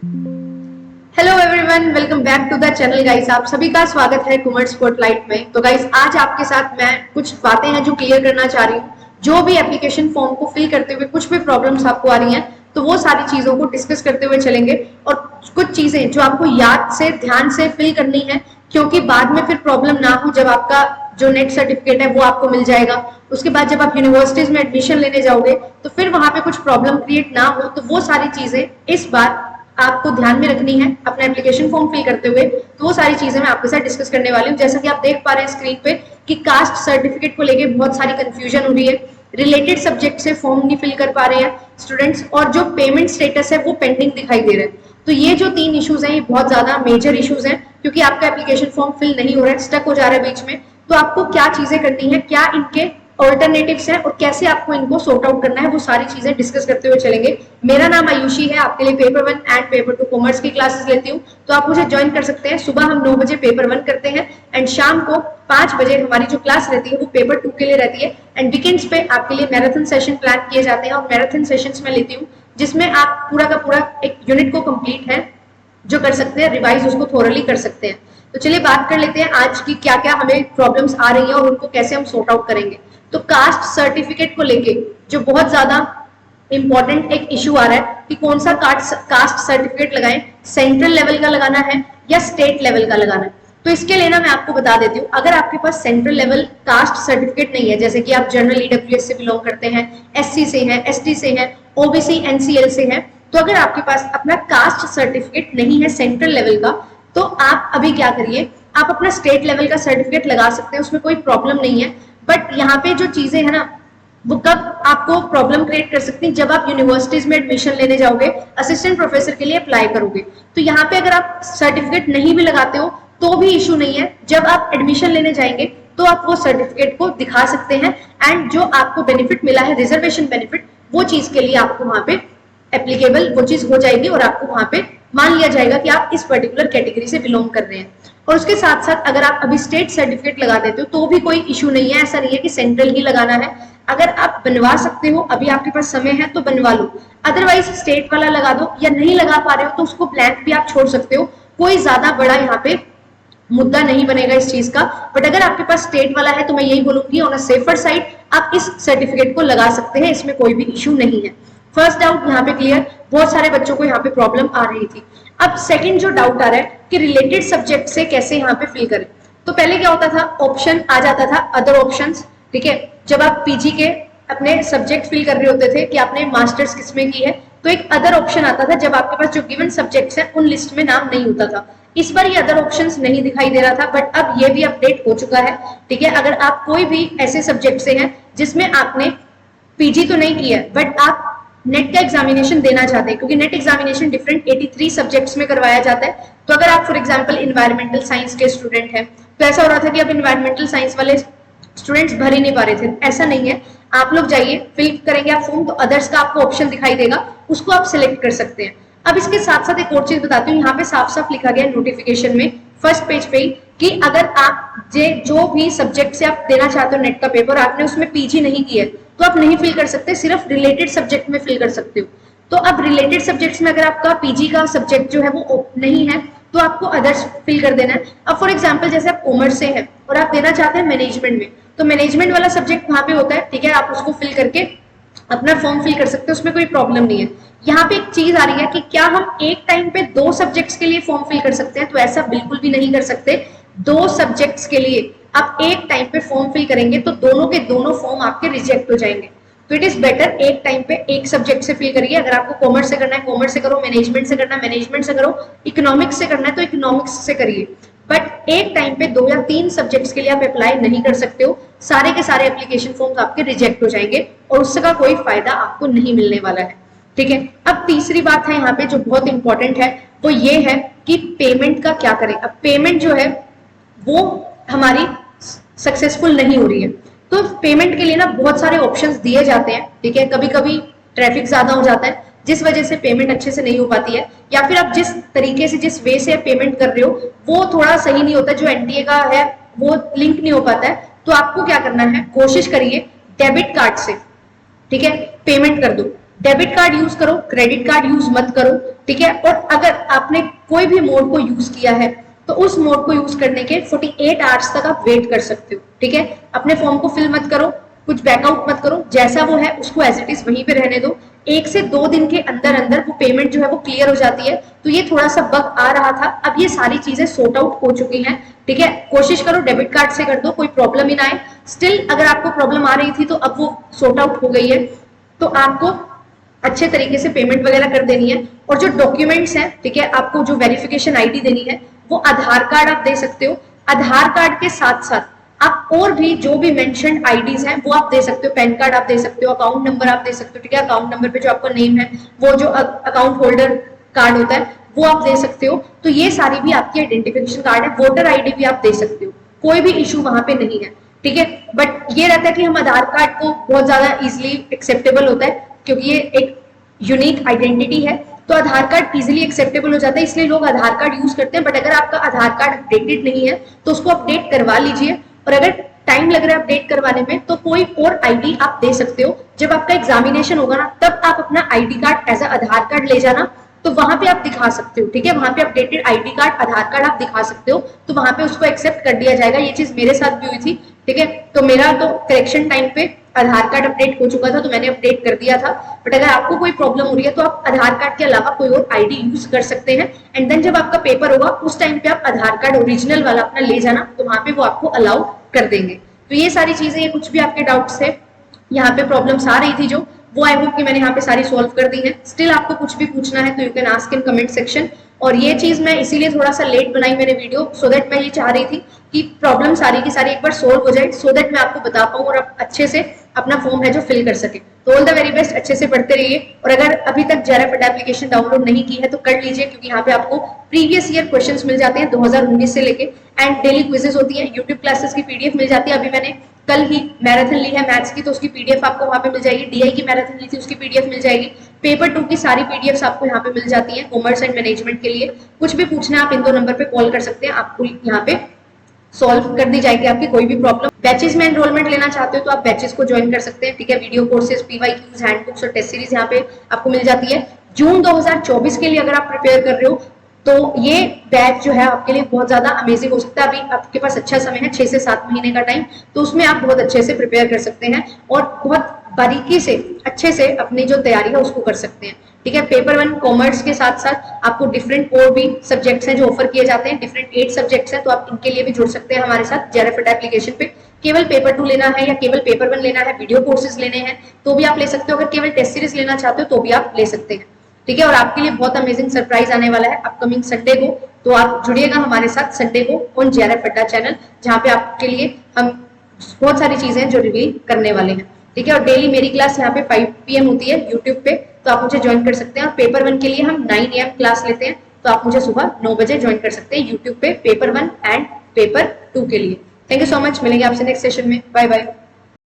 Hello everyone, welcome back to the channel guys. आप सभी का स्वागत है कुमार स्पॉटलाइट में। तो गाइस, आज आपके साथ मैं कुछ बातें हैं जो क्लियर करना चाह रही हूँ। जो भी एप्लीकेशन फॉर्म को फिल करते हुए कुछ भी प्रॉब्लम्स आपको आ रही हैं, तो वो सारी चीजों को डिस्कस करते हुए चलेंगे। और कुछ चीजें जो आपको याद से ध्यान से फिल करनी है, क्योंकि बाद में फिर प्रॉब्लम ना हो। जब आपका जो नेट सर्टिफिकेट है वो आपको मिल जाएगा, उसके बाद जब आप यूनिवर्सिटीज में एडमिशन लेने जाओगे तो फिर वहां पे कुछ प्रॉब्लम क्रिएट ना हो। तो वो सारी चीजें इस बार आपको ध्यान में रखनी है अपना एप्लीकेशन फॉर्म फिल करते हुए। तो वो सारी चीजें मैं आपके साथ डिस्कस करने वाली हूँ। जैसा कि आप देख पा रहे हैं स्क्रीन पे कि कास्ट सर्टिफिकेट को लेके बहुत सारी कंफ्यूजन हो रही है। रिलेटेड सब्जेक्ट से फॉर्म नहीं फिल कर पा रहे हैं स्टूडेंट्स, और जो पेमेंट स्टेटस है वो पेंडिंग दिखाई दे रहा है। तो ये जो 3 इश्यूज हैं, ये बहुत ज्यादा मेजर इश्यूज हैं, क्योंकि आपका एप्लीकेशन फॉर्म फिल नहीं हो रहा है, स्टक हो जा रहा है बीच में। तो आपको क्या चीजें करनी है, क्या इनके ऑल्टरनेटिव्स हैं और कैसे आपको इनको सॉर्ट आउट करना है, वो सारी चीजें डिस्कस करते हुए चलेंगे। मेरा नाम आयुषी है, आपके लिए पेपर 1 एंड पेपर 2 कॉमर्स की क्लासेस लेती हूँ। तो आप मुझे ज्वाइन कर सकते हैं। सुबह हम 9 बजे पेपर 1 करते हैं एंड शाम को 5 बजे हमारी जो क्लास रहती है वो पेपर 2 के लिए रहती है। एंड वीकेंड्स पे आपके लिए मैराथन सेशन प्लान किए जाते हैं, और मैराथन सेशंस में लेती हूँ जिसमें आप पूरा का पूरा एक यूनिट को कंप्लीट है जो कर सकते हैं, रिवाइज उसको थोरली कर सकते हैं। तो चलिए बात कर लेते हैं आज की क्या क्या हमें प्रॉब्लम्स आ रही हैं और उनको कैसे हम सॉर्ट आउट करेंगे। तो कास्ट सर्टिफिकेट को लेके जो बहुत ज्यादा इंपॉर्टेंट एक इशू आ रहा है कि कौन सा कास्ट सर्टिफिकेट लगाएं, सेंट्रल लेवल का लगाना है या स्टेट लेवल का लगाना है। तो इसके लिए ना मैं आपको बता देती हूँ, अगर आपके पास सेंट्रल लेवल कास्ट सर्टिफिकेट नहीं है, जैसे कि आप जनरल ईडब्ल्यूएस से बिलोंग करते हैं, एससी से हैं, एसटी से हैं, ओबीसी एनसीएल से हैं, तो अगर आपके पास अपना कास्ट सर्टिफिकेट नहीं है सेंट्रल लेवल का, तो आप अभी क्या करिए, आप अपना स्टेट लेवल का सर्टिफिकेट लगा सकते हैं, उसमें कोई प्रॉब्लम नहीं है। बट यहाँ पे जो चीजें है ना, वो कब आपको प्रॉब्लम क्रिएट कर सकती है, जब आप यूनिवर्सिटीज में एडमिशन लेने जाओगे, असिस्टेंट प्रोफेसर के लिए अप्लाई करोगे। तो यहाँ पे अगर आप सर्टिफिकेट नहीं भी लगाते हो तो भी इशू नहीं है। जब आप एडमिशन लेने जाएंगे तो आप वो सर्टिफिकेट को दिखा सकते हैं, एंड जो आपको बेनिफिट मिला है, रिजर्वेशन बेनिफिट, वो चीज के लिए आपको वहां पे एप्लीकेबल वो चीज हो जाएगी, और आपको वहां पे मान लिया जाएगा कि आप इस पर्टिकुलर कैटेगरी से बिलोंग कर रहे हैं। और उसके साथ साथ अगर आप अभी स्टेट सर्टिफिकेट लगा देते हो तो भी कोई इशू नहीं है। ऐसा नहीं है कि सेंट्रल ही लगाना है। अगर आप बनवा सकते हो, अभी आपके पास समय है तो बनवा लो, अदरवाइज स्टेट वाला लगा दो, या नहीं लगा पा रहे हो तो उसको ब्लैंक भी आप छोड़ सकते हो। कोई ज्यादा बड़ा यहाँ पे मुद्दा नहीं बनेगा इस चीज का। बट अगर आपके पास स्टेट वाला है तो मैं यही बोलूंगी, ऑन अ सेफर साइड आप इस सर्टिफिकेट को लगा सकते हैं, इसमें कोई भी इशू नहीं है। फर्स्ट डाउट यहाँ पे क्लियर। बहुत सारे बच्चों को यहाँ पे प्रॉब्लम आ रही थी। अब सेकंड जो डाउट आ रहा है कि रिलेटेड सब्जेक्ट से कैसे यहाँ पे फिल करें। तो पहले क्या होता था, ऑप्शन आ जाता था अदर ऑप्शंस। ठीक है, जब आप पीजी के अपने सब्जेक्ट फिल कर रहे होते थे कि आपने मास्टर्स किसमें की है, तो एक अदर ऑप्शन आता था जब आपके पास जो गिवन सब्जेक्ट्स हैं उन लिस्ट में नाम नहीं होता था। इस बार ये अदर ऑप्शंस नहीं दिखाई दे रहा था, बट अब ये भी अपडेट हो चुका है। ठीक है, अगर आप कोई भी ऐसे सब्जेक्ट से हैं जिसमें आपने पीजी तो नहीं किया है बट आप नेट का एग्जामिनेशन देना चाहते हैं, क्योंकि नेट एग्जामिनेशन डिफरेंट 83 सब्जेक्ट्स में करवाया जाता है। तो अगर आप फॉर एग्जांपल इन्वायरमेंटल साइंस के स्टूडेंट हैं, तो ऐसा हो रहा था कि अब इन्वायरमेंटल साइंस वाले स्टूडेंट्स भर ही नहीं पा रहे थे। ऐसा नहीं है, आप लोग जाइए, फिल करेंगे आप फॉर्म, तो अदर्स का आपको ऑप्शन दिखाई देगा, उसको आप सिलेक्ट कर सकते हैं। अब इसके साथ साथ एक और चीज बताती हूँ, यहाँ पे साफ साफ लिखा गया नोटिफिकेशन में फर्स्ट पेज पे ही कि अगर आप जो भी सब्जेक्ट से आप देना चाहते हो नेट का पेपर, आपने उसमें पीजी नहीं किया है तो आप नहीं फिल कर सकते, सिर्फ रिलेटेड सब्जेक्ट में फिल कर सकते हो। तो अब रिलेटेड सब्जेक्ट्स में अगर आपका पीजी का सब्जेक्ट जो है वो नहीं है तो आपको अदर्स फिल कर देना है। अब फॉर एग्जांपल जैसे आप कॉमर्स से हैं और आप देना चाहते हैं मैनेजमेंट में, तो मैनेजमेंट वाला सब्जेक्ट वहां पे होता है। ठीक है, आप उसको फिल करके अपना फॉर्म फिल कर सकते हो, उसमें कोई प्रॉब्लम नहीं है। यहाँ पे एक चीज आ रही है कि क्या हम एक टाइम पे 2 सब्जेक्ट्स के लिए फॉर्म फिल कर सकते हैं, तो ऐसा बिल्कुल भी नहीं कर सकते। 2 सब्जेक्ट्स के लिए आप एक टाइम पे फॉर्म फिल करेंगे तो दोनों के दोनों फॉर्म आपके रिजेक्ट हो जाएंगे। तो इट इज बेटर एक टाइम पे एक सब्जेक्ट से फिल करिए। अगर आपको कॉमर्स से करना है कॉमर्स से करो, मैनेजमेंट से करना है मैनेजमेंट से करो, इकोनॉमिक्स से करना है तो इकोनॉमिक्स से करिए। बट एक टाइम पे 2 या 3 सब्जेक्ट्स के लिए आप अप्लाई नहीं कर सकते हो, सारे के सारे एप्लीकेशन फॉर्म्स आपके रिजेक्ट हो जाएंगे और उसका कोई फायदा आपको नहीं मिलने वाला है। ठीक है, अब तीसरी बात है यहाँ पे जो बहुत इंपॉर्टेंट है, वो ये है कि पेमेंट का क्या करें। अब पेमेंट जो है वो हमारी सक्सेसफुल नहीं हो रही है, तो पेमेंट के लिए ना बहुत सारे ऑप्शंस दिए जाते हैं। ठीक है, कभी कभी ट्रैफिक ज्यादा हो जाता है जिस वजह से पेमेंट अच्छे से नहीं हो पाती है, या फिर आप जिस तरीके से जिस वे से पेमेंट कर रहे हो वो थोड़ा सही नहीं होता, जो एनटीए का है वो लिंक नहीं हो पाता है। तो आपको क्या करना है, कोशिश करिए डेबिट कार्ड से, ठीक है, पेमेंट कर दो। डेबिट कार्ड यूज करो, क्रेडिट कार्ड यूज मत करो, ठीक है। और अगर आपने कोई भी मोड को यूज किया है तो उस मोड को यूज करने के 48 आवर्स तक आप वेट कर सकते हो, ठीक है। अपने फॉर्म को फिल मत करो, कुछ बैकआउट मत करो, जैसा वो है उसको एज इट इज वहीं पे रहने दो। 1 से 2 दिन के अंदर अंदर वो पेमेंट जो है वो क्लियर हो जाती है। तो ये थोड़ा सा बग आ रहा था, अब ये सारी चीजें सॉर्ट आउट हो चुकी हैं, ठीक है। कोशिश करो डेबिट कार्ड से कर दो, कोई प्रॉब्लम ही ना आए। स्टिल अगर आपको प्रॉब्लम आ रही थी तो अब वो सॉर्ट आउट हो गई है, तो आपको अच्छे तरीके से पेमेंट वगैरह कर देनी है। और जो डॉक्यूमेंट्स हैं, ठीक है, आपको जो वेरिफिकेशन आईडी देनी है वो आधार कार्ड आप दे सकते हो। आधार कार्ड के साथ साथ आप और भी जो भी मेंशन्ड आईडीज हैं वो आप दे सकते हो। पैन कार्ड आप दे सकते हो, अकाउंट नंबर आप दे सकते हो, ठीक है। अकाउंट नंबर पे जो आपका नेम है, वो जो अकाउंट होल्डर कार्ड होता है वो आप दे सकते हो। तो ये सारी भी आपकी आइडेंटिफिकेशन कार्ड है। वोटर आईडी भी आप दे सकते हो, कोई भी इशू वहां पे नहीं है, ठीक है। बट ये रहता है कि हम आधार कार्ड को बहुत ज्यादा इजिली एक्सेप्टेबल होता है, क्योंकि ये एक यूनिक आइडेंटिटी है, तो आधार कार्ड इजीली एक्सेप्टेबल हो जाता है, इसलिए लोग आधार कार्ड यूज करते हैं। बट अगर आपका आधार कार्ड अपडेटेड नहीं है तो उसको अपडेट करवा लीजिए। और अगर टाइम लग रहा है अपडेट करवाने में तो कोई और आईडी आप दे सकते हो। जब आपका एग्जामिनेशन होगा ना, तब आप अपना आईडी कार्ड एज आधार कार्ड ले जाना, तो वहां पे आप दिखा सकते हो, ठीक है। वहां पे अपडेटेड आईडी कार्ड, आधार कार्ड आप दिखा सकते हो, तो वहां पे उसको एक्सेप्ट कर दिया जाएगा। ये चीज मेरे साथ भी हुई थी, ठीक है। तो मेरा तो करेक्शन टाइम पे आधार कार्ड अपडेट हो चुका था, तो मैंने अपडेट कर दिया था। बट अगर आपको कोई प्रॉब्लम हो रही है तो आप आधार कार्ड के अलावा कोई और आईडी यूज कर सकते हैं। एंड देन जब आपका पेपर होगा उस टाइम पे आप आधार कार्ड ओरिजिनल वाला अपना ले जाना, तो वहां पे वो आपको अलाउ कर देंगे। तो ये सारी चीजें, ये कुछ भी आपके डाउट्स थे, यहाँ पे प्रॉब्लम्स आ रही थी जो, वो आई होप कि मैंने यहाँ पे सारी सॉल्व कर दी है। स्टिल आपको कुछ भी पूछना है तो you can ask in comment section. और ये चीज मैं इसीलिए थोड़ा सा लेट बनाई मैंने वीडियो, सो दैट मैं ये चाह रही थी कि प्रॉब्लम सारी की सारी एक बार सोल्व हो जाए, सो दैट मैं आपको बता पाऊँ और आप अच्छे से अपना फॉर्म है जो फिल कर सके। तो ऑल द वेरी बेस्ट, अच्छे से पढ़ते रहिए। और अगर अभी तक JRF एप्लीकेशन डाउनलोड नहीं की है तो कर लीजिए, क्योंकि यहाँ पे आपको प्रीवियस ईयर क्वेश्चंस मिल जाते हैं 2019 से लेके, एंड डेली क्विजेस होती है, यूट्यूब क्लासेस की पीडीएफ मिल जाती है। अभी मैंने कल ही मैराथन ली है मैथ्स की, तो उसकी पीडीएफ आपको वहां पे मिल जाएगी। डीआई की मैराथन ली थी, उसकी पीडीएफ मिल जाएगी। पेपर 2 की सारी पीडीएफ्स आपको यहाँ पे मिल जाती है कॉमर्स एंड मैनेजमेंट के लिए। कुछ भी पूछना है आप इन 2 नंबर पे कॉल कर सकते हैं, आपको यहाँ पे सॉल्व कर दी जाएगी आपकी कोई भी प्रॉब्लम। बैचेस में एनरोलमेंट लेना चाहते हो तो आप बैचेस को ज्वाइन कर सकते हैं, ठीक है। वीडियो कोर्सेज, पीवाईक्यूज, हैंडबुक्स और टेस्ट सीरीज यहाँ पे आपको मिल जाती है। जून 2024 के लिए अगर आप प्रिपेयर कर रहे हो तो ये बैच जो है आपके लिए बहुत ज्यादा अमेजिंग हो सकता है। अभी आपके पास अच्छा समय है, 6 से 7 महीने का टाइम, तो उसमें आप बहुत अच्छे से प्रिपेयर कर सकते हैं और बहुत बारीकी से अच्छे से अपनी जो तैयारी है उसको कर सकते हैं, ठीक है। पेपर 1 कॉमर्स के साथ साथ आपको डिफरेंट और भी सब्जेक्ट्स हैं जो ऑफर किए जाते हैं, डिफरेंट 8 सब्जेक्ट्स हैं, तो आप इनके लिए भी जुड़ सकते हैं हमारे साथ JRF एप्लीकेशन पे। केवल पेपर 2 लेना है या केवल पेपर 1 लेना है, वीडियो कोर्सेज लेने हैं तो भी आप ले सकते हो। अगर केवल टेस्ट सीरीज लेना चाहते हो तो भी आप ले सकते हैं, ठीक है। और आपके लिए बहुत अमेजिंग सरप्राइज आने वाला है अपकमिंग संडे को, तो आप जुड़िएगा हमारे साथ संडे को ऑन JRF अड्डा चैनल, जहाँ पे आपके लिए हम बहुत सारी चीजें जो रिवील करने वाले हैं, ठीक है। और डेली मेरी क्लास यहाँ पे 5 PM होती है यूट्यूब पे, तो आप मुझे ज्वाइन कर सकते हैं। और पेपर 1 के लिए हम 9 AM क्लास लेते हैं, तो आप मुझे सुबह 9 बजे ज्वाइन कर सकते हैं यूट्यूब पे पेपर 1 एंड पेपर 2 के लिए। थैंक यू सो मच, मिलेंगे आपसे नेक्स्ट सेशन में। Bye bye.